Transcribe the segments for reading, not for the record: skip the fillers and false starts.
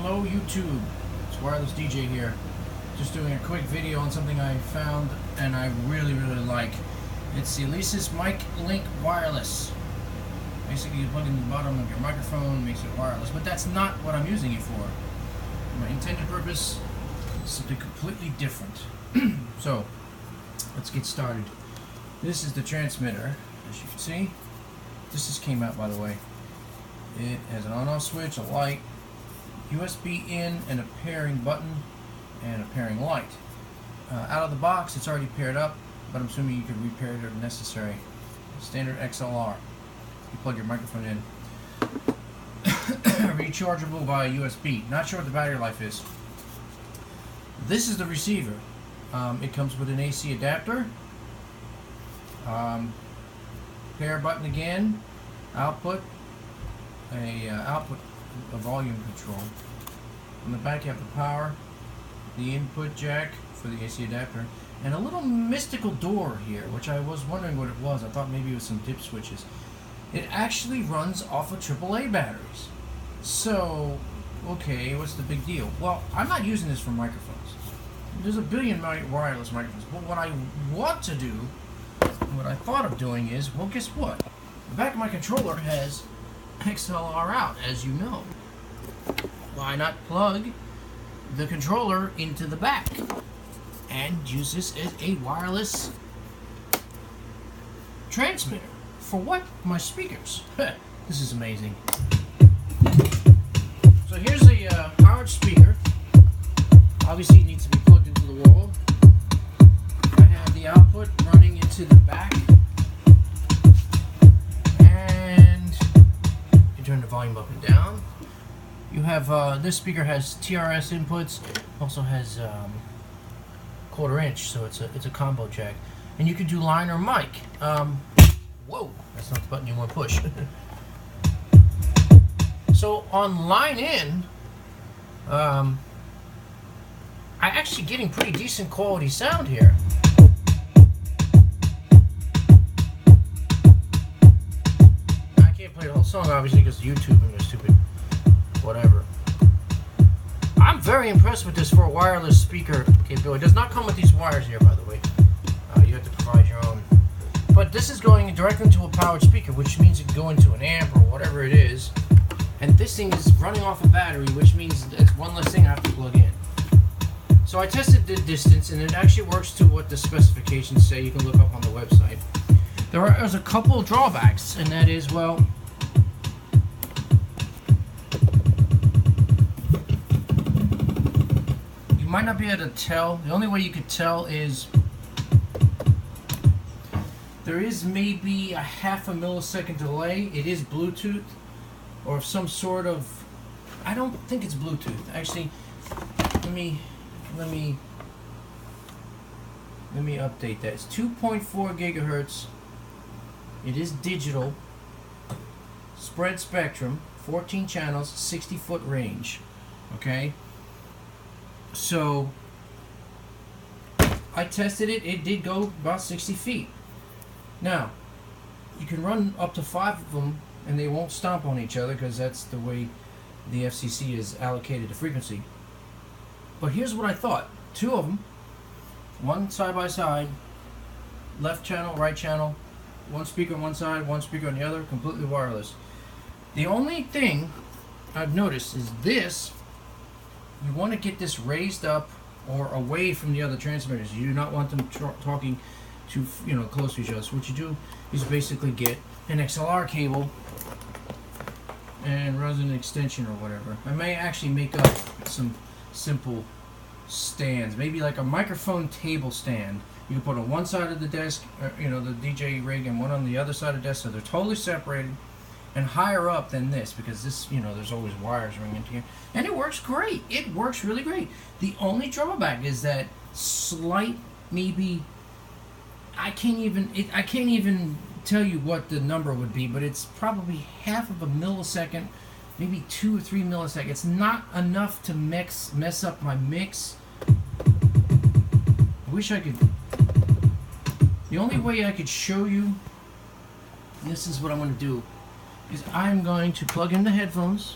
Hello YouTube, it's Wireless DJ here. Just doing a quick video on something I found and I really like. It's the Alesis Mic Link Wireless. Basically you plug it in the bottom of your microphone, makes it wireless, but that's not what I'm using it for. My intended purpose is something completely different. So, let's get started. This is the transmitter, as you can see. This just came out, by the way. It has an on-off switch, a light, USB in, and a pairing button, and a pairing light. Out of the box, it's already paired up, but I'm assuming you can repair it if necessary. Standard XLR. You plug your microphone in. Rechargeable via USB. Not sure what the battery life is. This is the receiver. It comes with an AC adapter. Pair button again. Output. A volume control. On the back you have the power, the input jack for the AC adapter, and a little mystical door here, which I was wondering what it was. I thought maybe it was some dip switches. It actually runs off of AAA batteries. So, okay, what's the big deal? Well, I'm not using this for microphones. There's a billion wireless microphones. But what I want to do, what I thought of doing is, well, guess what? The back of my controller has XLR out, as you know. Why not plug the controller into the back and use this as a wireless transmitter? For what? My speakers. This is amazing. So here's a powered speaker. Obviously it needs to be plugged into the wall. I have the output running into the back. Turn the volume up and down. You have this speaker has TRS inputs, also has 1/4 inch, so it's a combo jack, and you can do line or mic. Whoa, that's not the button you want to push. So on line in, I'm actually getting pretty decent quality sound here. Play the whole song obviously because YouTube and they're stupid whatever. I'm very impressed with this for a wireless speaker capability. It does not come with these wires here, by the way. You have to provide your own. But this is going directly into a powered speaker, which means it can go into an amp or whatever it is. And this thing is running off a battery, which means it's one less thing I have to plug in. So I tested the distance and it actually works to what the specifications say. You can look up on the website. There's a couple of drawbacks, and that is, well, you might not be able to tell. The only way you could tell is there is maybe a half a millisecond delay. It is Bluetooth or some sort of, I don't think it's Bluetooth. Actually, let me update that. It's 2.4 gigahertz. It is digital, spread spectrum, 14 channels, 60-foot range. Okay? So, I tested it. It did go about 60 feet. Now, you can run up to 5 of them and they won't stomp on each other because that's the way the FCC has allocated the frequency. But here's what I thought. 2 of them, one side by side, left channel, right channel, one speaker on one side, one speaker on the other, completely wireless. The only thing I've noticed is this, you want to get this raised up or away from the other transmitters. You do not want them talking too, close to each other. So what you do is basically get an XLR cable and run an extension or whatever. I may actually make up some simple stands, maybe like a microphone table stand. You can put on one side of the desk, the DJ rig, and one on the other side of the desk, so they're totally separated and higher up than this, because this, there's always wires running into here. And it works great. It works really great. The only drawback is that slight, maybe, I can't even tell you what the number would be, but it's probably half of a millisecond, maybe 2 or 3 milliseconds. It's not enough to mess up my mix. I wish I could. The only way I could show you, this is what I'm going to do, is I'm going to plug in the headphones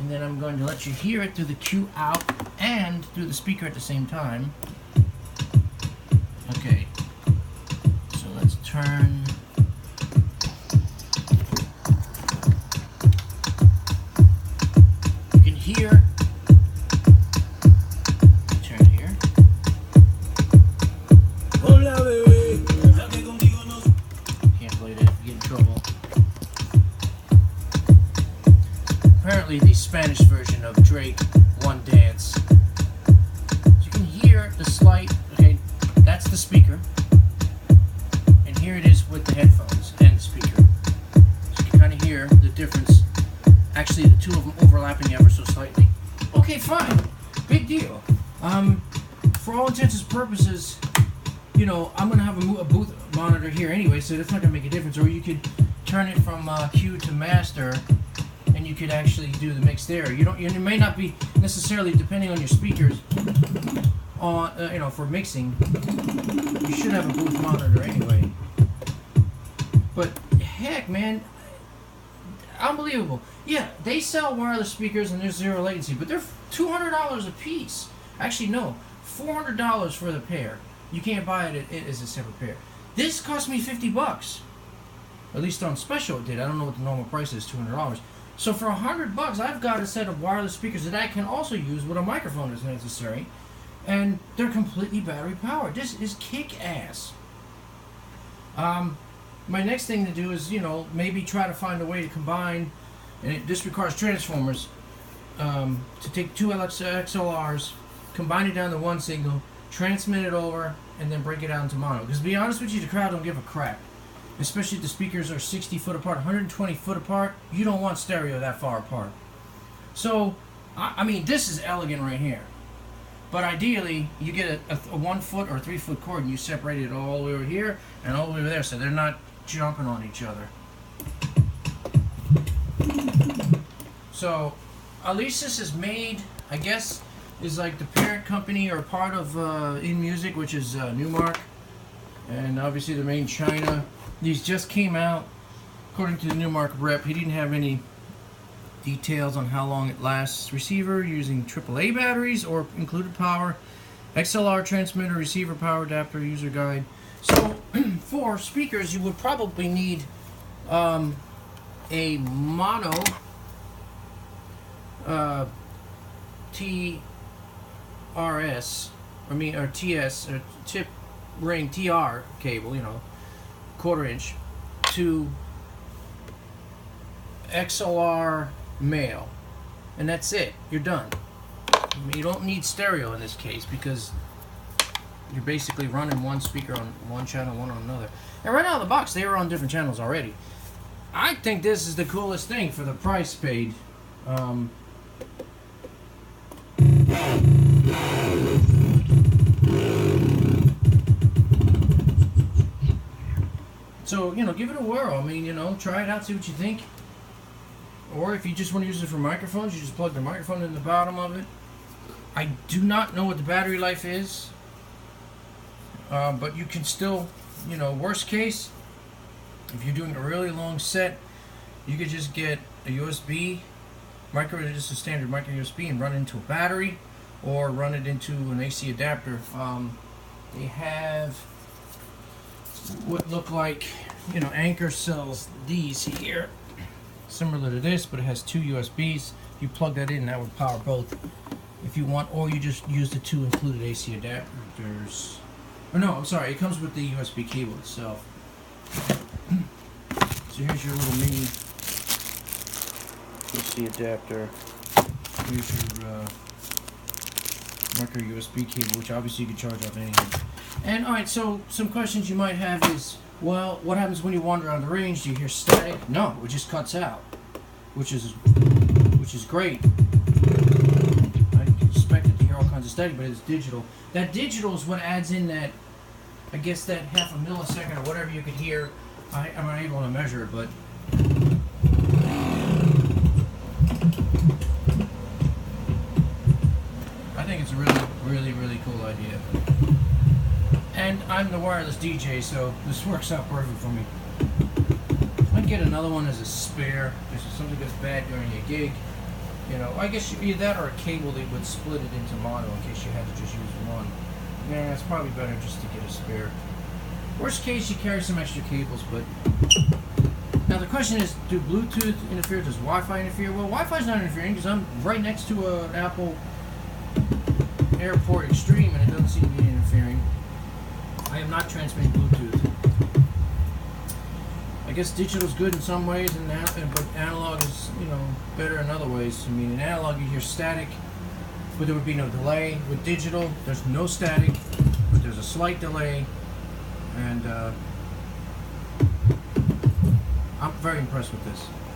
and then I'm going to let you hear it through the Q out and through the speaker at the same time. Okay, so let's turn. You can hear. Turn here. Can't play that, you get in trouble. Apparently the Spanish version of Drake, One Dance. So you can hear the slight, okay, that's the speaker. And here it is with the headphones and the speaker. So you can kind of hear the difference. Actually, the two of them overlapping ever so slightly. Okay, fine. Big deal. For all intents and purposes, you know, I'm going to have a booth monitor here anyway, so that's not going to make a difference. Or you could turn it from Q to master, and you could actually do the mix there. You may not be necessarily, depending on your speakers, on you know, for mixing. You should have a booth monitor anyway. But heck, man, unbelievable. Yeah, they sell wireless speakers and there's zero latency, but they're $200 a piece. Actually, no, $400 for the pair. You can't buy it as a separate pair. This cost me $50. At least on special it did. I don't know what the normal price is, $200. So for $100, I've got a set of wireless speakers that I can also use with a microphone as necessary, and they're completely battery powered. This is kick-ass. My next thing to do is, you know, maybe try to find a way to combine, and this requires transformers, to take two XLRs, combine it down to one signal, transmit it over, and then break it out into mono. Because to be honest with you, the crowd don't give a crap. Especially if the speakers are 60 foot apart, 120 foot apart, you don't want stereo that far apart. So, I mean, this is elegant right here. But ideally, you get a 1 foot or 3 foot cord and you separate it all the way over here and all the way over there so they're not jumping on each other. So, Alesis is made, I guess, is like the parent company or part of In Music, which is Newmark. And obviously they're made in China. These just came out, according to the Newmark rep. He didn't have any details on how long it lasts. Receiver using AAA batteries or included power. XLR transmitter, receiver, power adapter, user guide. So for speakers, you would probably need a mono TRS, or TS, or tip ring TR cable, you know, 1/4 inch to XLR male, and that's it. You're done. I mean, you don't need stereo in this case because you're basically running one speaker on one channel, one on another. And right out of the box, they were on different channels already. I think this is the coolest thing for the price paid. So, you know, give it a whirl. I mean, you know, try it out, see what you think. Or if you just want to use it for microphones, you just plug the microphone in the bottom of it. I do not know what the battery life is. But you can still, you know, worst case, if you're doing a really long set, you could just get a USB, just a standard micro USB, and run it into a battery, or run it into an AC adapter. They have what look like, you know, Anchor sells these here, similar to this, but it has two USBs. You plug that in, that would power both if you want, or you just use the two included AC adapters. Or no, I'm sorry, it comes with the USB cable itself. So here's your little mini AC adapter. Here's your micro USB cable, which obviously you can charge off anything. And alright, so some questions you might have is, well, what happens when you wander around the range? Do you hear static? No, it just cuts out, which is great. I expected to hear all kinds of static, but it's digital. That digital is what adds in that, I guess, that half a millisecond or whatever you could hear. I'm not able to measure it, but I think it's a really, really, really cool idea. And I'm the wireless DJ, so this works out perfect for me. I'd get another one as a spare if something goes bad during a gig. You know, I guess either that or a cable that would split it into mono in case you had to just use one. Yeah, it's probably better just to get a spare. Worst case, you carry some extra cables, but... Now the question is, do Bluetooth interfere? Does Wi-Fi interfere? Well, Wi-Fi's not interfering because I'm right next to an Apple AirPort Extreme and it doesn't seem to be interfering. I am not transmitting Bluetooth. I guess digital's good in some ways, but analog is, you know, better in other ways. I mean, in analog you hear static, but there would be no delay. With digital, there's no static, but there's a slight delay, and I'm very impressed with this.